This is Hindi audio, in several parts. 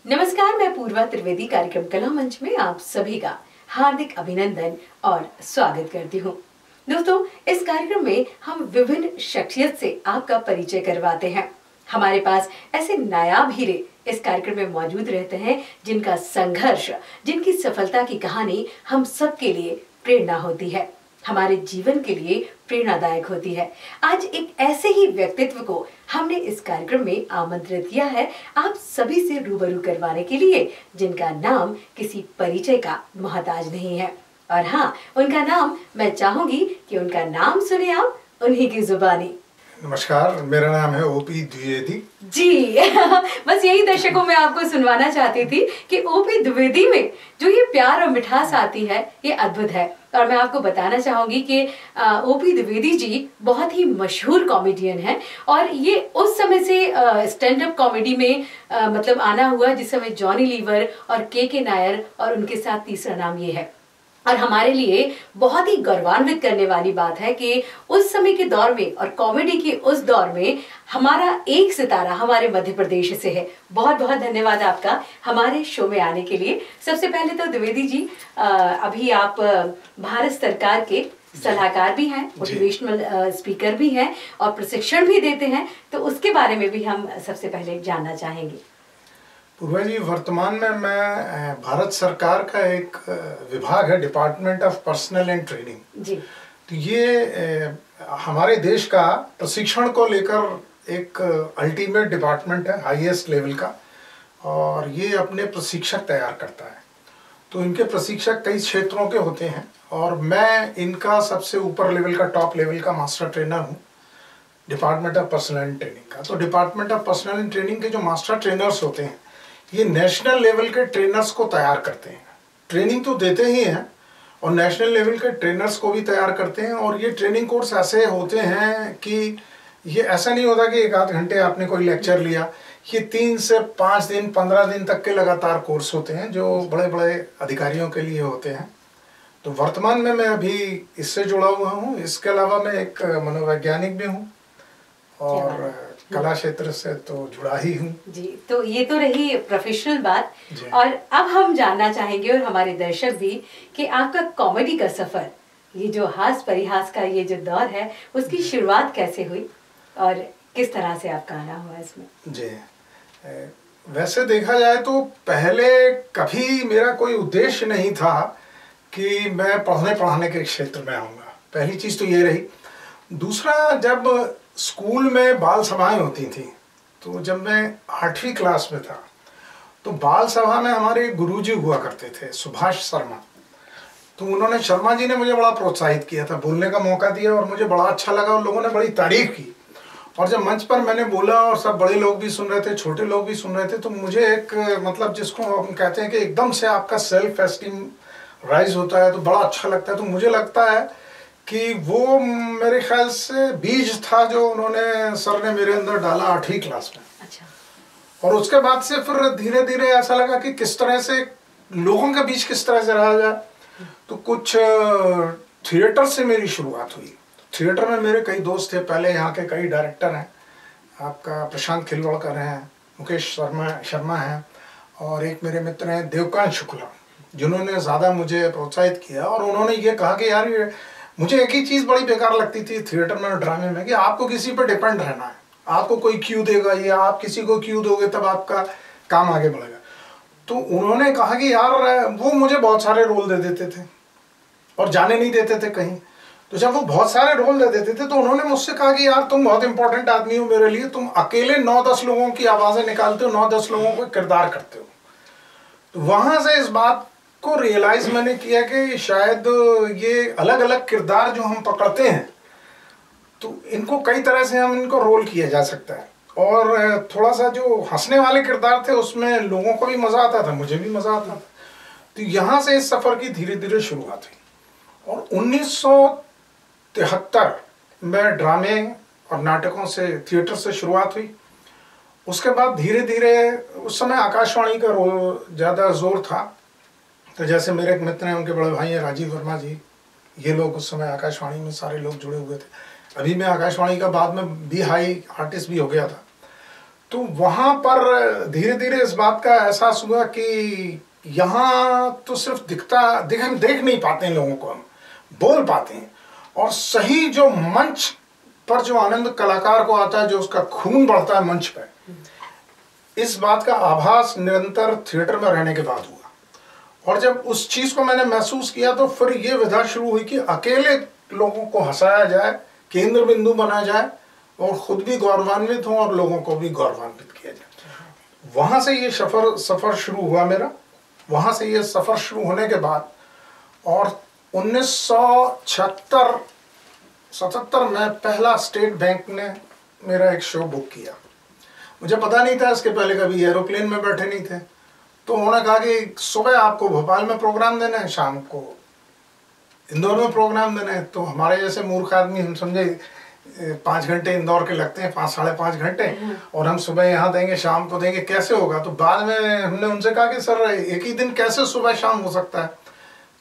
नमस्कार, मैं पूर्वा त्रिवेदी कार्यक्रम कला मंच में आप सभी का हार्दिक अभिनंदन और स्वागत करती हूँ। दोस्तों, इस कार्यक्रम में हम विभिन्न शख्सियत से आपका परिचय करवाते हैं। हमारे पास ऐसे नायाब हीरे इस कार्यक्रम में मौजूद रहते हैं जिनका संघर्ष, जिनकी सफलता की कहानी हम सबके लिए प्रेरणा होती है, हमारे जीवन के लिए प्रेरणादायक होती है। आज एक ऐसे ही व्यक्तित्व को हमने इस कार्यक्रम में आमंत्रित किया है आप सभी से रूबरू करवाने के लिए, जिनका नाम किसी परिचय का मोहताज नहीं है। और हाँ, उनका नाम मैं चाहूंगी कि उनका नाम सुने आप उन्हीं की जुबानी। नमस्कार, मेरा नाम है ओपी द्विवेदी जी। बस यही दर्शकों में आपको सुनवाना चाहती थी कि ओपी द्विवेदी में जो ये प्यार और मिठास आती है, ये अद्भुत है। और मैं आपको बताना चाहूंगी कि ओपी द्विवेदी जी बहुत ही मशहूर कॉमेडियन हैं और ये उस समय से स्टैंड अप कॉमेडी में मतलब आना हुआ जिस समय जॉनी लीवर और के नायर और उनके साथ तीसरा नाम ये है। और हमारे लिए बहुत ही गौरवान्वित करने वाली बात है कि उस समय के दौर में और कॉमेडी के उस दौर में हमारा एक सितारा हमारे मध्य प्रदेश से है। बहुत बहुत धन्यवाद आपका हमारे शो में आने के लिए। सबसे पहले तो द्विवेदी जी, अभी आप भारत सरकार के सलाहकार भी हैं, मोटिवेशनल स्पीकर भी हैं और प्रशिक्षण भी देते हैं, तो उसके बारे में भी हम सबसे पहले जानना चाहेंगे। पूर्वा जी, वर्तमान में मैं भारत सरकार का एक विभाग है, department of personnel and training जी। तो ये हमारे देश का प्रशिक्षण को लेकर एक अल्टीमेट डिपार्टमेंट है, हाईएस्ट लेवल का, और ये अपने प्रशिक्षक तैयार करता है। तो इनके प्रशिक्षक कई क्षेत्रों के होते हैं और मैं इनका सबसे ऊपर लेवल का, टॉप लेवल का मास्टर ट्रेनर हूँ department of personnel and training का। तो department of personnel and training के जो मास्टर ट्रेनर्स होते हैं, ये नेशनल लेवल के ट्रेनर्स को तैयार करते हैं। ट्रेनिंग तो देते ही हैं और नेशनल लेवल के ट्रेनर्स को भी तैयार करते हैं। और ये ट्रेनिंग कोर्स ऐसे होते हैं कि ये ऐसा नहीं होता कि एक आध घंटे आपने कोई लेक्चर लिया। ये 3 से 5 दिन, 15 दिन तक के लगातार कोर्स होते हैं जो बड़े बड़े अधिकारियों के लिए होते हैं। तो वर्तमान में मैं अभी इससे जुड़ा हुआ हूँ। इसके अलावा मैं एक मनोवैज्ञानिक भी हूँ और कला क्षेत्र से तो जुड़ा ही हूँ जी। तो ये तो रही प्रोफेशनल बात, और अब हम जानना चाहेंगे और हमारे दर्शक भी कि आपका कॉमेडी का सफर, ये जो हास परिहास का ये जो दौर है, उसकी शुरुआत कैसे हुई और किस तरह से आपका आना हुआ इसमें? जी, वैसे देखा जाए तो पहले कभी मेरा कोई उद्देश्य नहीं था कि मैं पढ़ने पढ़ाने के क्षेत्र में आऊँगा। पहली चीज़ तो ये रही। दूसरा, जब स्कूल में बाल सभाएं होती थी, तो जब मैं 8वीं क्लास में था तो बाल सभा में हमारे गुरुजी हुआ करते थे, सुभाष शर्मा। तो उन्होंने, शर्मा जी ने मुझे बड़ा प्रोत्साहित किया था, बोलने का मौका दिया और मुझे बड़ा अच्छा लगा और लोगों ने बड़ी तारीफ की। और जब मंच पर मैंने बोला और सब बड़े लोग भी सुन रहे थे, छोटे लोग भी सुन रहे थे, तो मुझे एक मतलब जिसको हम कहते हैं कि एकदम से आपका सेल्फ एस्टीम राइज होता है, तो बड़ा अच्छा लगता है। तो मुझे लगता है कि वो मेरे ख्याल से बीज था जो उन्होंने, सर ने मेरे अंदर डाला 8वीं क्लास में। अच्छा। और उसके बाद से फिर धीरे धीरे ऐसा लगा कि किस तरह से लोगों के बीच किस तरह से रहा जाए। तो कुछ थिएटर से मेरी शुरुआत हुई। थिएटर में मेरे कई दोस्त थे, पहले यहाँ के कई डायरेक्टर हैं, आपका प्रशांत खिलवाड़कर हैं, मुकेश शर्मा हैं, और एक मेरे मित्र हैं देवकांत शुक्ला, जिन्होंने ज़्यादा मुझे प्रोत्साहित किया। और उन्होंने ये कहा कि यार, ये मुझे एक ही चीज़ बड़ी बेकार लगती थी थिएटर में और ड्रामे में कि आपको किसी पर डिपेंड रहना है, आपको कोई क्यू देगा या आप किसी को क्यू दोगे तब आपका काम आगे बढ़ेगा। तो उन्होंने कहा कि यार, वो मुझे बहुत सारे रोल दे देते थे और जाने नहीं देते थे कहीं। तो जब वो बहुत सारे रोल दे देते थे तो उन्होंने मुझसे कहा कि यार, तुम बहुत इंपॉर्टेंट आदमी हो मेरे लिए, तुम अकेले 9-10 लोगों की आवाज़ें निकालते हो, 9-10 लोगों को किरदार करते हो। तो वहाँ से इस बात को रियलाइज मैंने किया कि शायद ये अलग अलग किरदार जो हम पकड़ते हैं, तो इनको कई तरह से हम इनको रोल किया जा सकता है। और थोड़ा सा जो हंसने वाले किरदार थे उसमें लोगों को भी मज़ा आता था, मुझे भी मज़ा आता था। तो यहाँ से इस सफ़र की धीरे धीरे शुरुआत हुई। और 1973 में ड्रामे और नाटकों से, थिएटर से शुरुआत हुई। उसके बाद धीरे धीरे, उस समय आकाशवाणी का ज़्यादा जोर था। तो जैसे मेरे एक मित्र हैं, उनके बड़े भाई हैं राजीव वर्मा जी, ये लोग उस समय आकाशवाणी में सारे लोग जुड़े हुए थे। अभी मैं आकाशवाणी का बाद में भी हाई आर्टिस्ट भी हो गया था। तो वहाँ पर धीरे धीरे इस बात का एहसास हुआ कि यहाँ तो सिर्फ देख नहीं पाते हैं लोगों को, हम बोल पाते हैं, और सही जो मंच पर जो आनंद कलाकार को आता है, जो उसका खून बढ़ता है मंच पर, इस बात का आभास निरंतर थिएटर में रहने के बाद हुआ। और जब उस चीज़ को मैंने महसूस किया तो फिर ये विधा शुरू हुई कि अकेले लोगों को हंसाया जाए, केंद्र बिंदु बनाया जाए, और खुद भी गौरवान्वित हों और लोगों को भी गौरवान्वित किया जाए। वहाँ से ये सफ़र शुरू हुआ मेरा। वहाँ से ये सफ़र शुरू होने के बाद, और 1976 में पहला स्टेट बैंक ने मेरा एक शो बुक किया। मुझे पता नहीं था, इसके पहले कभी एरोप्लेन में बैठे नहीं थे। तो उन्होंने कहा कि सुबह आपको भोपाल में प्रोग्राम देना है, शाम को इंदौर में प्रोग्राम देना है। तो हमारे जैसे मूर्ख आदमी, हम समझे 5 घंटे इंदौर के लगते हैं, 5-5.5 घंटे, और हम सुबह यहाँ देंगे शाम को देंगे, कैसे होगा। तो बाद में हमने उनसे कहा कि सर एक ही दिन कैसे सुबह शाम हो सकता है।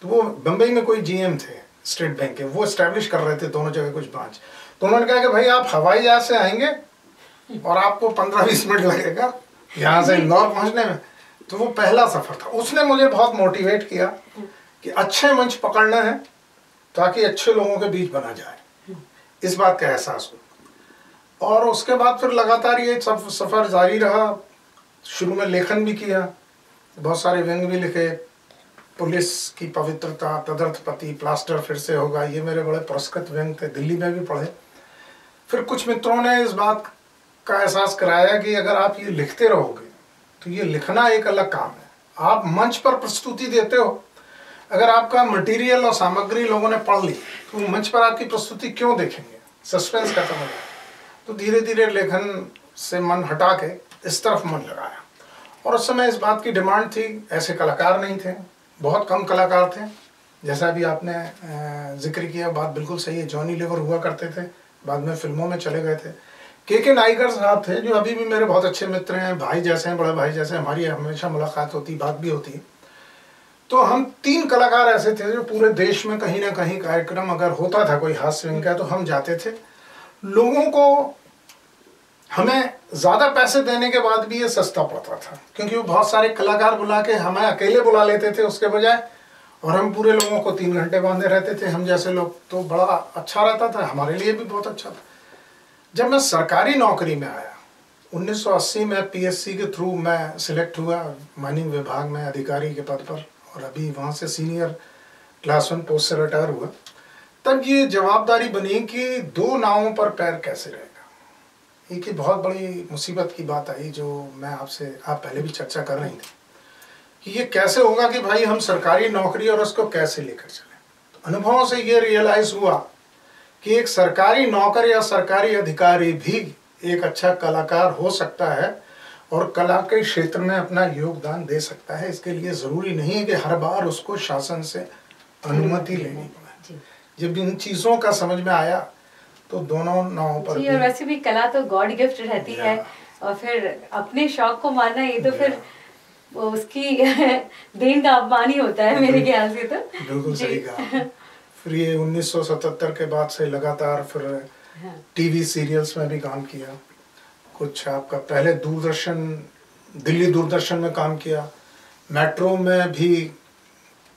तो वो बम्बई में कोई GM थे स्टेट बैंक के, वो इस्टेब्लिश कर रहे थे दोनों जगह कुछ ब्रांच। तो उन्होंने कहा कि भाई आप हवाई जहाज से आएंगे और आपको 15-20 मिनट लगेगा यहाँ से इंदौर पहुँचने में। तो वो पहला सफ़र था। उसने मुझे बहुत मोटिवेट किया कि अच्छे मंच पकड़ना है ताकि अच्छे लोगों के बीच बना जाए, इस बात का एहसास हुआ। और उसके बाद फिर लगातार ये सब सफ़र जारी रहा। शुरू में लेखन भी किया, बहुत सारे व्यंग भी लिखे, पुलिस की पवित्रता, तदर्थपति, प्लास्टर फिर से होगा, ये मेरे बड़े पुरस्कृत व्यंग थे, दिल्ली में भी पढ़े। फिर कुछ मित्रों ने इस बात का एहसास कराया कि अगर आप ये लिखते रहोगे तो ये लिखना एक अलग काम है। आप मंच पर प्रस्तुति देते हो, अगर आपका मटेरियल और सामग्री लोगों ने पढ़ ली तो मंच पर आपकी प्रस्तुति क्यों देखेंगे, सस्पेंस खत्म हो जाए। तो धीरे धीरे लेखन से मन हटा के इस तरफ मन लगाया। और उस समय इस बात की डिमांड थी, ऐसे कलाकार नहीं थे, बहुत कम कलाकार थे। जैसा अभी आपने जिक्र किया, बात बिल्कुल सही है। जॉनी लीवर हुआ करते थे, बाद में फिल्मों में चले गए थे। के नाइकर साहब थे, जो अभी भी मेरे बहुत अच्छे मित्र हैं, भाई जैसे हैं, बड़े भाई जैसे। हमारी हमेशा मुलाकात होती, बात भी होती। तो हम 3 कलाकार ऐसे थे जो पूरे देश में कहीं ना कहीं कार्यक्रम अगर होता था कोई हास्य व्यंग का तो हम जाते थे। लोगों को हमें ज़्यादा पैसे देने के बाद भी ये सस्ता पड़ता था, क्योंकि वो बहुत सारे कलाकार बुला के हमें अकेले बुला लेते थे उसके बजाय, और हम पूरे लोगों को 3 घंटे बांधे रहते थे हम जैसे लोग। तो बड़ा अच्छा रहता था, हमारे लिए भी बहुत अच्छा था। जब मैं सरकारी नौकरी में आया 1980 में, PSC के थ्रू मैं सिलेक्ट हुआ माइनिंग विभाग में अधिकारी के पद पर, और अभी वहाँ से सीनियर क्लास 1 पोस्ट से रिटायर हुआ। तब ये जवाबदारी बनी कि 2 नावों पर पैर कैसे रहेगा। एक ही बहुत बड़ी मुसीबत की बात आई, जो मैं आप पहले भी चर्चा कर रही थी, कि ये कैसे होगा कि भाई हम सरकारी नौकरी और उसको कैसे लेकर चलें। तो अनुभवों से ये रियलाइज़ हुआ कि एक सरकारी नौकर या सरकारी अधिकारी भी एक अच्छा कलाकार हो सकता है और कला के क्षेत्र में अपना योगदान दे सकता है। इसके लिए ज़रूरी नहीं है कि हर बार उसको शासन से अनुमति लेनी पड़े। जब इन चीज़ों का समझ में आया तो दोनों नावों पर जी, और वैसे भी कला तो गॉड गिफ्ट रहती है, और फिर अपने शौक को मानना ये तो फिर उसकी देन का अपमान ही होता है मेरे ख्याल से। तो बिल्कुल सही कहा। फिर ये 1977 के बाद से लगातार फिर टीवी सीरियल्स में भी काम किया। कुछ आपका पहले दिल्ली दूरदर्शन में काम किया, मेट्रो में भी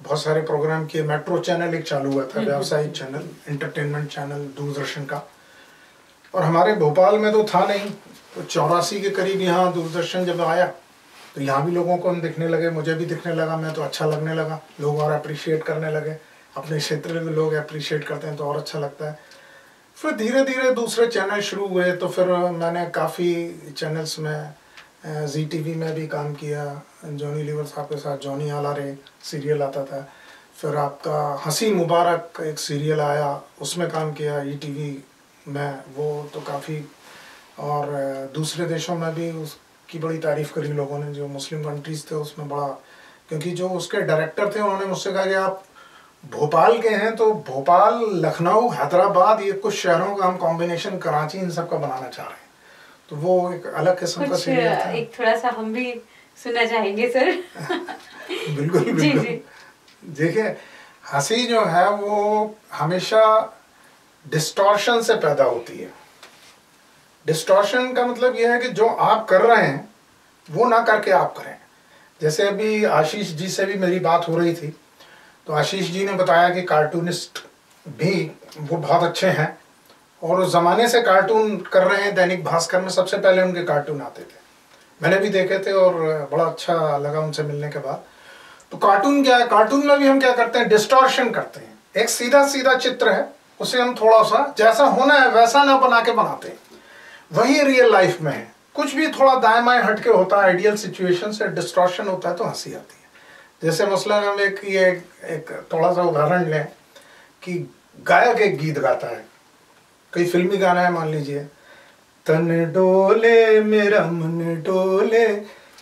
बहुत सारे प्रोग्राम किए। मेट्रो चैनल एक चालू हुआ था, व्यावसायिक चैनल, एंटरटेनमेंट चैनल दूरदर्शन का, और हमारे भोपाल में तो था नहीं। तो 84 के करीब यहाँ दूरदर्शन जब आया तो यहाँ भी लोगों को हम दिखने लगे, मुझे भी दिखने लगा, मैं तो अच्छा लगने लगा, लोग और अप्रिशिएट करने लगे। अपने क्षेत्र में लोग अप्रिशिएट करते हैं तो और अच्छा लगता है। फिर धीरे धीरे दूसरे चैनल शुरू हुए, तो फिर मैंने काफ़ी चैनल्स में ZTV में भी काम किया, जॉनी लीवर साहब के साथ जॉनी आला रे सीरियल आता था। फिर आपका हंसी मुबारक एक सीरियल आया, उसमें काम किया ETV में, वो तो काफ़ी। और दूसरे देशों में भी उसकी बड़ी तारीफ़ करी लोगों ने, जो मुस्लिम कंट्रीज़ थे उसमें बड़ा, क्योंकि जो उसके डायरेक्टर थे उन्होंने मुझसे कहा कि आप भोपाल के हैं तो भोपाल, लखनऊ, हैदराबाद, ये कुछ शहरों का हम कॉम्बिनेशन, कराची, इन सब का बनाना चाह रहे हैं। तो वो एक अलग किस्म का सीरियल था। एक थोड़ा सा हम भी सुनना चाहेंगे सर। बिल्कुल बिल्कुल। देखिए, हंसी जो है वो हमेशा डिस्टॉर्शन से पैदा होती है। डिस्टॉर्शन का मतलब यह है कि जो आप कर रहे हैं वो ना करके आप करें। जैसे अभी आशीष जी से भी मेरी बात हो रही थी, तो आशीष जी ने बताया कि कार्टूनिस्ट भी वो बहुत अच्छे हैं और उस ज़माने से कार्टून कर रहे हैं। दैनिक भास्कर में सबसे पहले उनके कार्टून आते थे, मैंने भी देखे थे और बड़ा अच्छा लगा उनसे मिलने के बाद। तो कार्टून क्या है, कार्टून में भी हम क्या करते हैं, डिस्टॉर्शन करते हैं। एक सीधा सीधा चित्र है, उसे हम थोड़ा सा जैसा होना है वैसा ना बना के बनाते हैं। वही रियल लाइफ में है, कुछ भी थोड़ा दाएं बाएं हटके होता है, आइडियल सिचुएशन से डिस्टॉर्शन होता है तो हंसी आती है। जैसे मसलन हम एक थोड़ा सा उदाहरण लें कि गायक एक गीत गाता है, कोई फिल्मी गाना है, मान लीजिए तन डोले मेरा मन डोले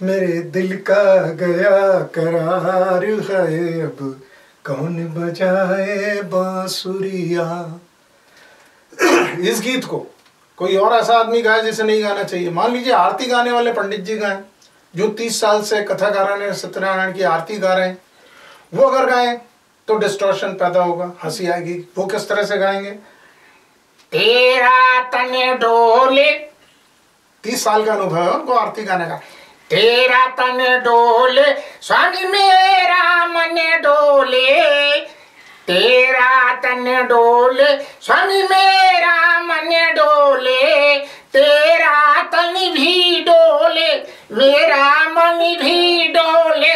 मेरे दिल का गया करार है, अब कौन बजाए बांसुरिया। इस गीत को कोई और ऐसा आदमी गाए जिसे नहीं गाना चाहिए। मान लीजिए आरती गाने वाले पंडित जी गाएं, जो 30 साल से कथा गाराने सत्यनारायण की आरती गा रहे हैं, वो अगर गाएं तो डिस्टॉर्शन पैदा होगा, हंसी आएगी। वो किस तरह से गाएंगे, तेरा तन डोले, 30 साल का अनुभव है उनको आरती गाने का। तेरा तन डोले स्वामी मेरा मन डोले, तेरा तन डोले स्वामी मेरा मन डोले, तेरा तन भी डोले मेरा मन भी डोले,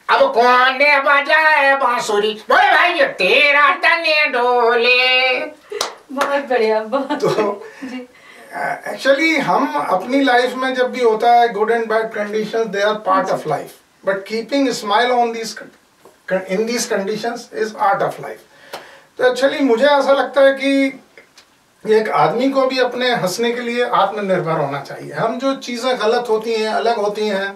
अब कौन बजाए बांसुरी, बोले भाई तेरा तन डोले। बहुत बढ़िया, बहुत। तो एक्चुअली हम अपनी लाइफ में जब भी होता है, good and bad conditions they are part of life, but keeping smile on this in these conditions is art of life. तो एक्चुअली मुझे ऐसा लगता है कि एक आदमी को भी अपने हंसने के लिए आत्मनिर्भर होना चाहिए। हम जो चीज़ें गलत होती हैं, अलग होती हैं,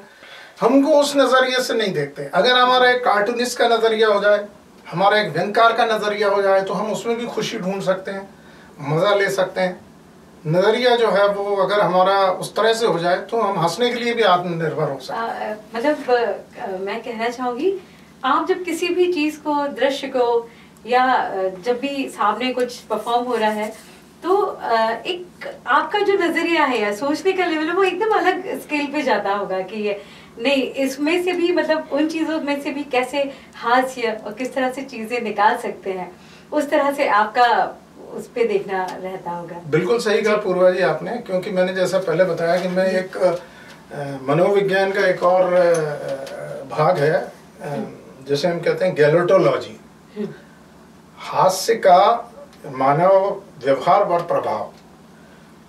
हमको उस नज़रिए से नहीं देखते। अगर हमारा एक कार्टूनिस्ट का नज़रिया हो जाए, हमारा एक व्यंगकार का नज़रिया हो जाए, तो हम उसमें भी खुशी ढूंढ सकते हैं, मज़ा ले सकते हैं। नज़रिया जो है वो अगर हमारा उस तरह से हो जाए तो हम हंसने के लिए भी आत्मनिर्भर हो सकते हैं। मतलब मैं कहना चाहूँगी, आप जब किसी भी चीज़ को, दृश्य को, या जब भी सामने कुछ परफॉर्म हो रहा है, तो एक आपका जो नज़रिया है या सोचने का लेवल है वो एकदम अलग स्केल पे जाता होगा कि ये नहीं, इसमें से भी मतलब उन चीज़ों में से भी कैसे हास्य और किस तरह से चीज़ें निकाल सकते हैं, उस तरह से आपका उस पे देखना रहता होगा। बिल्कुल सही कहा पूर्वा जी आपने, क्योंकि मैंने जैसा पहले बताया कि मैं एक मनोविज्ञान का एक और भाग है, जैसे हम कहते हैं गैलोटोलॉजी, हास्य का मानव व्यवहार पर प्रभाव।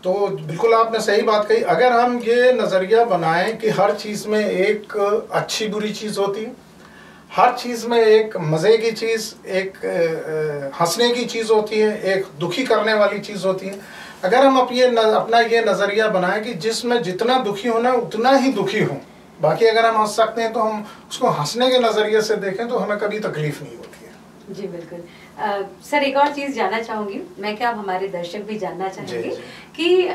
तो बिल्कुल आपने सही बात कही। अगर हम ये नज़रिया बनाएं कि हर चीज़ में एक अच्छी बुरी चीज़ होती है, हर चीज़ में एक मज़े की चीज़, एक हंसने की चीज़ होती है, एक दुखी करने वाली चीज़ होती है। अगर हम अपना ये नज़रिया बनाएं कि जिसमें जितना दुखी होना है उतना ही दुखी हो, बाकी अगर हम हंस सकते हैं तो हम उसको हंसने के नज़रिए से देखें तो हमें कभी तकलीफ नहीं होती है। जी बिल्कुल। सर एक और चीज़ जानना चाहूँगी मैं, क्या आप हमारे दर्शक भी जानना चाहेंगे कि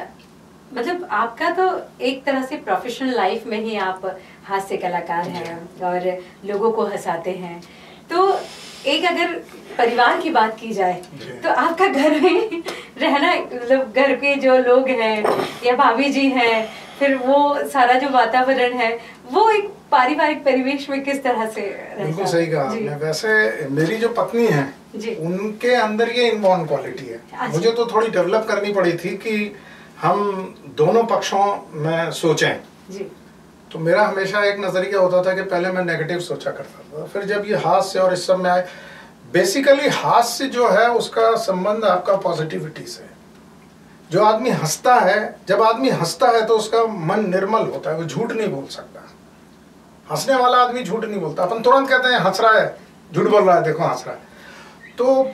मतलब आपका तो एक तरह से प्रोफेशनल लाइफ में ही आप हास्य कलाकार हैं और लोगों को हंसाते हैं, तो एक अगर परिवार की बात की जाए तो आपका घर में रहना, मतलब घर के जो लोग हैं या भाभी जी हैं, फिर वो सारा जो वातावरण है वो एक पारिवारिक परिवेश में किस तरह से रहता है? बिल्कुल सही कहा आपने। वैसे मेरी जो पत्नी है उनके अंदर ये इनबॉर्न क्वालिटी है। मुझे तो थोड़ी डेवलप करनी पड़ी थी कि हम दोनों पक्षों में सोचें जी। तो मेरा हमेशा एक नज़रिया होता था कि पहले मैं नेगेटिव सोचा करता था, फिर जब ये हास्य और इस सब में आए, बेसिकली हास्य जो है उसका संबंध आपका पॉजिटिविटी से। जो आदमी हंसता है, जब आदमी हंसता है तो उसका मन निर्मल होता है, वो झूठ नहीं बोल सकता। हंसने वाला आदमी झूठ नहीं बोलता। अपन तुरंत कहते हैं हंस रहा है, झूठ बोल रहा है, देखो हंस रहा है। तो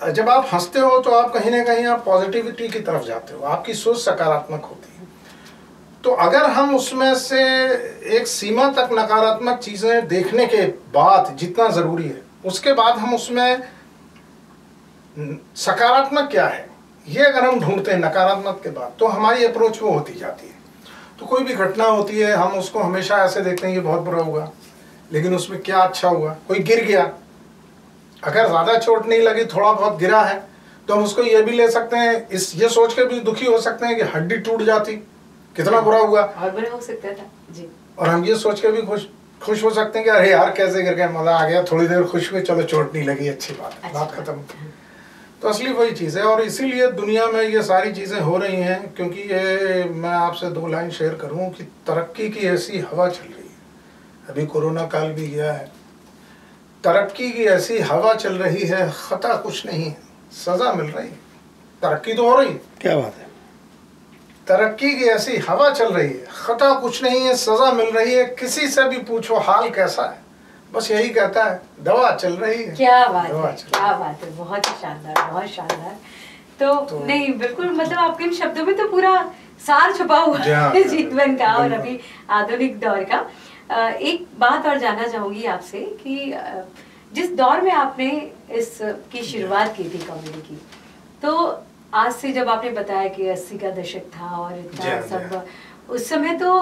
जब आप हंसते हो तो आप कहीं ना कहीं आप पॉजिटिविटी की तरफ जाते हो, आपकी सोच सकारात्मक होती है। तो अगर हम उसमें से एक सीमा तक नकारात्मक चीज़ें देखने के बाद, जितना ज़रूरी है, उसके बाद हम उसमें सकारात्मक क्या है ये अगर हम ढूंढते हैं नकारात्मक के बाद, तो हमारी अप्रोच वो होती जाती है। तो कोई भी घटना होती है हम उसको हमेशा ऐसे देखते हैं ये बहुत बुरा हुआ, लेकिन उसमें क्या अच्छा हुआ। कोई गिर गया, अगर ज़्यादा चोट नहीं लगी, थोड़ा बहुत गिरा है, तो हम उसको ये भी ले सकते हैं, ये सोच के भी दुखी हो सकते हैं कि हड्डी टूट जाती, कितना बुरा हुआ, और बुरा हो सकता था जी। और हम ये सोच के भी खुश हो सकते हैं कि अरे यार कैसे करके मजा आ गया, थोड़ी देर खुश हुए, चलो चोट नहीं लगी, अच्छी बात है, बात खत्म। तो असली वही चीज़ है, और इसीलिए दुनिया में ये सारी चीज़ें हो रही हैं, क्योंकि ये मैं आपसे 2 लाइन शेयर करूं कि तरक्की की ऐसी हवा चल रही है। अभी कोरोना काल भी गया है, तरक्की की ऐसी हवा चल रही है, खता कुछ नहीं है, सजा मिल रही है। तरक्की तो हो रही है, क्या बात है, तरक्की की ऐसी हवा चल रही है, खता कुछ नहीं है, सजा मिल रही है। किसी से भी पूछो हाल कैसा है, बस यही कहता है दवा चल रही है। क्या बात है, क्या बात है, बहुत ही शानदार, बहुत शानदार। तो नहीं, बिल्कुल, मतलब आपके इन शब्दों में तो पूरा सार छुपा हुआ है जीवन का और अभी आधुनिक दौर का। एक बात और जानना चाहूंगी आपसे कि जिस दौर में आपने इसकी शुरुआत की थी कॉमेडी की, तो आज से जब आपने बताया कि 80 का दशक था और इतना सब, उस समय तो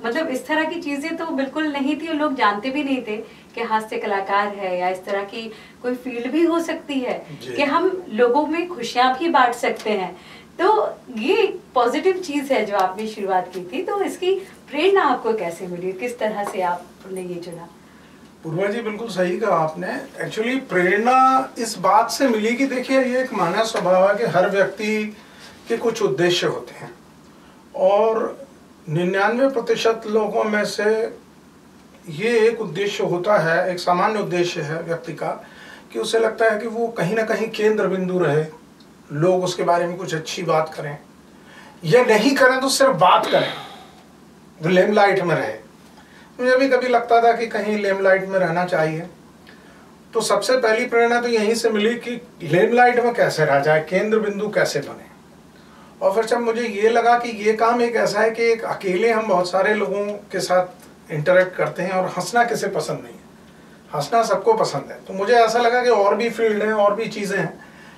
मतलब इस तरह की चीजें तो बिल्कुल नहीं थी, और लोग जानते भी नहीं थे कि हास्य कलाकार है या इस तरह की कोई फील्ड भी हो सकती है कि हम लोगों में खुशियां भी बांट सकते हैं। तो ये एक पॉजिटिव चीज है जो आपने शुरुआत की थी। तो इसकी प्रेरणा आपको कैसे मिली, किस तरह से आपने ये चुना? पूर्वा जी, बिल्कुल सही कहा आपने। एक्चुअली प्रेरणा इस बात से मिली कि देखिए, ये एक मानव स्वभाव है कि हर व्यक्ति के कुछ उद्देश्य होते हैं, और 99% लोगों में से ये एक उद्देश्य होता है, एक सामान्य उद्देश्य है व्यक्ति का, कि उसे लगता है कि वो कहीं ना कहीं केंद्र बिंदु रहे, लोग उसके बारे में कुछ अच्छी बात करें, या नहीं करें तो सिर्फ बात करें, वो लेमलाइट में रहे। मुझे भी कभी लगता था कि कहीं लेमलाइट में रहना चाहिए। तो सबसे पहली प्रेरणा तो यहीं से मिली कि लेमलाइट में कैसे रह जाए, केंद्र बिंदु कैसे बने। और फिर जब मुझे ये लगा कि ये काम एक ऐसा है कि एक अकेले हम बहुत सारे लोगों के साथ इंटरेक्ट करते हैं, और हंसना किसे पसंद नहीं है, हंसना सबको पसंद है। तो मुझे ऐसा लगा कि और भी फील्ड हैं, और भी चीज़ें हैं,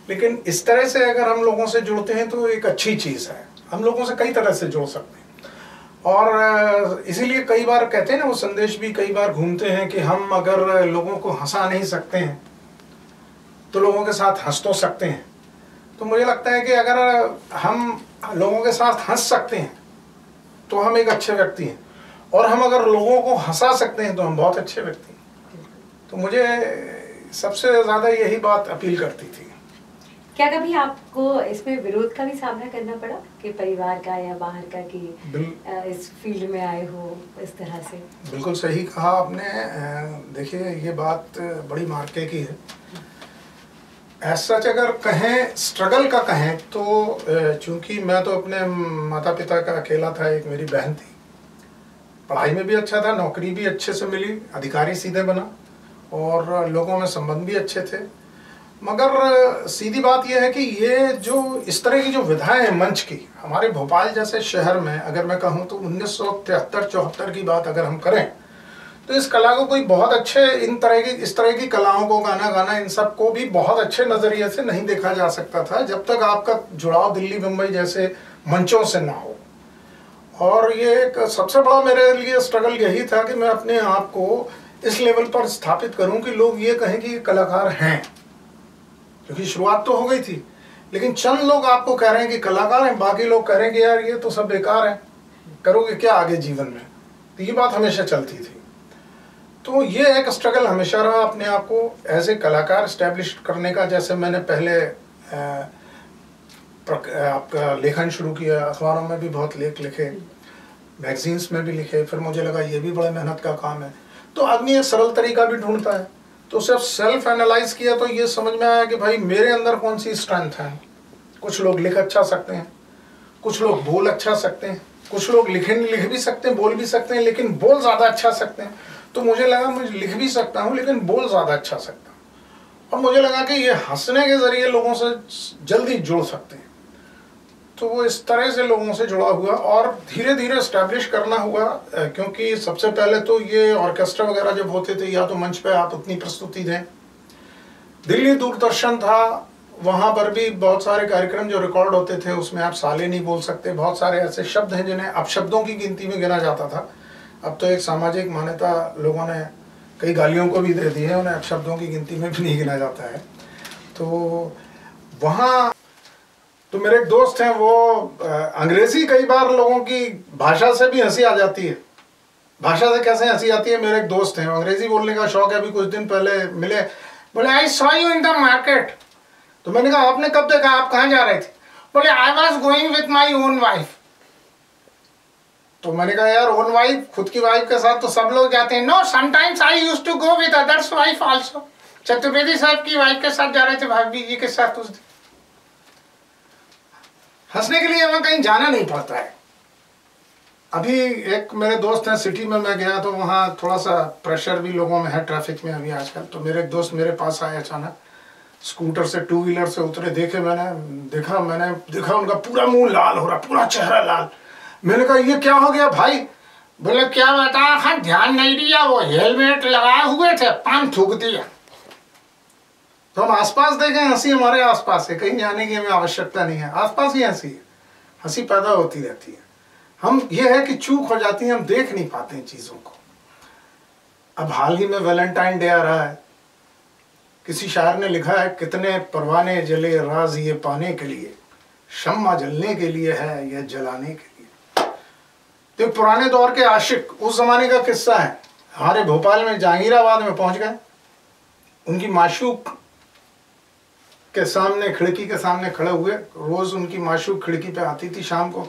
लेकिन इस तरह से अगर हम लोगों से जुड़ते हैं तो एक अच्छी चीज़ है। हम लोगों से कई तरह से जुड़ सकते हैं, और इसीलिए कई बार कहते हैं ना, वो संदेश भी कई बार घूमते हैं कि हम अगर लोगों को हंसा नहीं सकते हैं तो लोगों के साथ हंस तो सकते हैं। तो मुझे लगता है कि अगर हम लोगों के साथ हंस सकते हैं तो हम एक अच्छे व्यक्ति हैं, और हम अगर लोगों को हंसा सकते हैं तो हम बहुत अच्छे व्यक्ति हैं। तो मुझे सबसे ज़्यादा यही बात अपील करती थी। क्या कभी आपको इसमें विरोध का भी सामना करना पड़ा कि परिवार का या बाहर का, कि इस फील्ड में आए हो इस तरह से? बिल्कुल सही कहा आपने। देखिए, ये बात बड़ी मार्के की है। ऐसा अगर कहें, स्ट्रगल का कहें, तो चूंकि मैं तो अपने माता पिता का अकेला था, एक मेरी बहन थी, पढ़ाई में भी अच्छा था, नौकरी भी अच्छे से मिली, अधिकारी सीधे बना, और लोगों में संबंध भी अच्छे थे। मगर सीधी बात यह है कि ये जो इस तरह की जो विधाएं हैं मंच की, हमारे भोपाल जैसे शहर में अगर मैं कहूँ तो 1973-74 की बात अगर हम करें, तो इस कला को कोई बहुत अच्छे इस तरह की कलाओं को, गाना गाना, इन सब को भी बहुत अच्छे नज़रिए से नहीं देखा जा सकता था, जब तक आपका जुड़ाव दिल्ली मुंबई जैसे मंचों से ना हो। और ये एक सबसे बड़ा मेरे लिए स्ट्रगल यही था कि मैं अपने आप को इस लेवल पर स्थापित करूं कि लोग ये कहें कि ये कलाकार हैं, क्योंकि शुरुआत तो हो गई थी, लेकिन चंद लोग आपको कह रहे हैं कि कलाकार हैं, बाकी लोग कह रहे हैं कि यार ये तो सब बेकार है, करोगे क्या आगे जीवन में। तो ये बात हमेशा चलती थी। तो ये एक स्ट्रगल हमेशा रहा अपने आप को एज ए कलाकार इस्टेब्लिश करने का। जैसे मैंने पहले आपका लेखन शुरू किया, अखबारों में भी बहुत लेख लिखे, मैगजीन्स में भी लिखे, फिर मुझे लगा ये भी बड़े मेहनत का काम है। तो आदमी एक सरल तरीका भी ढूंढता है, तो सिर्फ सेल्फ एनालाइज किया तो ये समझ में आया कि भाई मेरे अंदर कौन सी स्ट्रेंथ है। कुछ लोग लिख अच्छा सकते हैं, कुछ लोग बोल अच्छा सकते हैं, कुछ लोग लिख भी सकते हैं, बोल भी सकते हैं, लेकिन बोल ज़्यादा अच्छा सकते हैं। तो मुझे लगा मैं लिख भी सकता हूँ लेकिन बोल ज़्यादा अच्छा सकता हूँ, और मुझे लगा कि ये हंसने के ज़रिए लोगों से जल्दी जुड़ सकते हैं। तो वो इस तरह से लोगों से जुड़ा हुआ और धीरे धीरे इस्टेब्लिश करना हुआ, क्योंकि सबसे पहले तो ये ऑर्केस्ट्रा वगैरह जब होते थे, या तो मंच पे आप अपनी प्रस्तुति दें। दिल्ली दूरदर्शन था, वहाँ पर भी बहुत सारे कार्यक्रम जो रिकॉर्ड होते थे उसमें आप साले नहीं बोल सकते, बहुत सारे ऐसे शब्द हैं जिन्हें अपशब्दों की गिनती में गिना जाता था। अब तो एक सामाजिक मान्यता लोगों ने कई गालियों को भी दे दी है, उन्हें अपशब्दों की गिनती में भी नहीं गिना जाता है। तो वहाँ तो मेरे एक दोस्त हैं, वो अंग्रेजी कई बार लोगों की भाषा से भी हंसी आ जाती है। भाषा से कैसे हंसी आती है, मेरे एक दोस्त हैं, अंग्रेजी बोलने का शौक है, अभी कुछ दिन पहले मिले, बोले I saw you in the market. तो मैंने कहा आपने कब देखा, आप कहाँ जा रहे थे? बोले I was going with my own wife. तो मैंने कहा यार ओन वाइफ, खुद की वाइफ के साथ तो सब लोग जाते हैं। No, sometimes I used to go with others wife also. Chaturvedi साहब की वाइफ के साथ जा रहे थे, भाभी जी के साथ उस दिन। हंसने के लिए वहां कहीं जाना नहीं पड़ता है। अभी एक मेरे दोस्त हैं, सिटी में मैं गया तो वहाँ थोड़ा सा प्रेशर भी लोगों में है ट्रैफिक में अभी आजकल। तो मेरे एक दोस्त मेरे पास आए अचानक, स्कूटर से, टू व्हीलर से उतरे, मैंने देखा उनका पूरा मुंह लाल हो रहा, पूरा चेहरा लाल। मैंने कहा ये क्या हो गया भाई? बोले क्या बता, हाँ ध्यान नहीं दिया, वो हेलमेट लगाए हुए थे, पान थूक दिया। तो हम आसपास देखें, हंसी हमारे आसपास है, कहीं जाने की हमें आवश्यकता नहीं है, आसपास ही हंसी है, हंसी पैदा होती रहती है। हम ये है कि चूक हो जाती है, हम देख नहीं पाते इन चीज़ों को। अब हाल ही में वैलेंटाइन डे आ रहा है, किसी शायर ने लिखा है, कितने परवाने जले राज ये पाने के लिए, शम्मा जलने के लिए है या जलाने के लिए। तो पुराने दौर के आशिक, उस जमाने का किस्सा है। हमारे भोपाल में जहांगीराबाद में पहुंच गए, उनकी माशूक के सामने, खिड़की के सामने खड़े हुए। रोज उनकी माशूक खिड़की पे आती थी शाम को।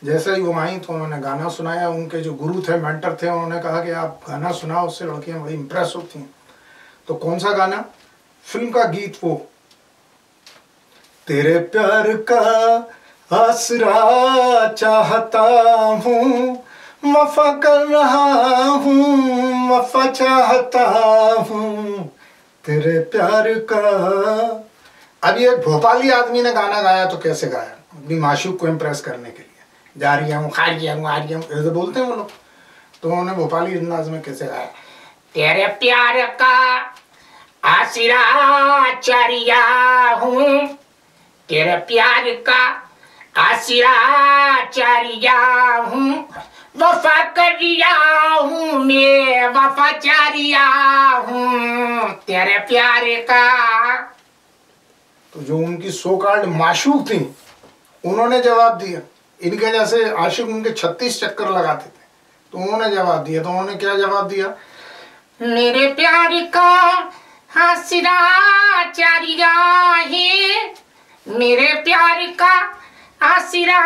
जैसे ही वो आई तो उन्होंने गाना सुनाया। उनके जो गुरु थे, मेंटर थे, उन्होंने कहा कि आप गाना सुनाओ, उससे लड़कियां बड़ी इंप्रेस होती हैं। तो कौन सा गाना? फिल्म का गीत वो, तेरे प्यार का आसरा चाहता हूँ, वफा कर रहा हूँ, वफा चाहता हूँ, तेरे प्यार का। अभी एक भोपाली आदमी ने गाना गाया तो कैसे गाया? अपनी माशूक को इम्प्रेस करने के लिए, जा रही हूँ, खा रही हूँ, आ रही हूँ, ऐसे बोलते हैं वो लोग। तो उन्होंने भोपाली अंदाज में कैसे गाया? तेरे प्यार का आसिरा चरिया हूँ, तेरे प्यार का आसिरा चरिया हूँ, वफा करिया हूँ मैं, वफा चारिया हूँ तेरे प्यार का। तो जो उनकी सो कॉल्ड माशूक थी, उन्होंने जवाब दिया। इनके जैसे आशिक उनके 36 चक्कर लगाते थे, तो उन्होंने जवाब दिया। तो उन्होंने क्या जवाब दिया? मेरे प्यार का आसिरा चारिया है, मेरे प्यार का आसिरा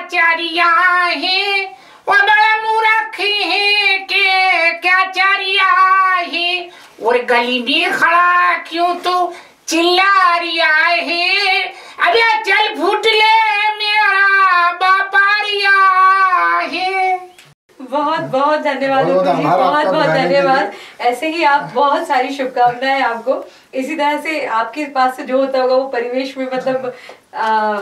चारिया है, वो बड़ा मूर्ख है के क्या चारिया है, और गली में खड़ा क्यों तो चिल्ला रिया है, अबे चल फूट ले मेरा बापारिया है। बहुत बहुत धन्यवाद उपू जी, बहुत बहुत धन्यवाद। ऐसे ही आप, बहुत सारी शुभकामनाएं आपको। इसी तरह से आपके पास से जो होता होगा वो परिवेश में, मतलब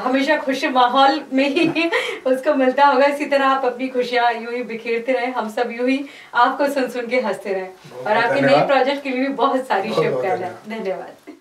हमेशा खुश माहौल में ही उसको मिलता होगा। इसी तरह आप अपनी खुशियां यूं ही बिखेरते रहे, हम सब यूं ही आपको सुन सुन के हंसते रहे, और आपके नए प्रोजेक्ट के लिए भी बहुत सारी शुभकामनाएं। धन्यवाद।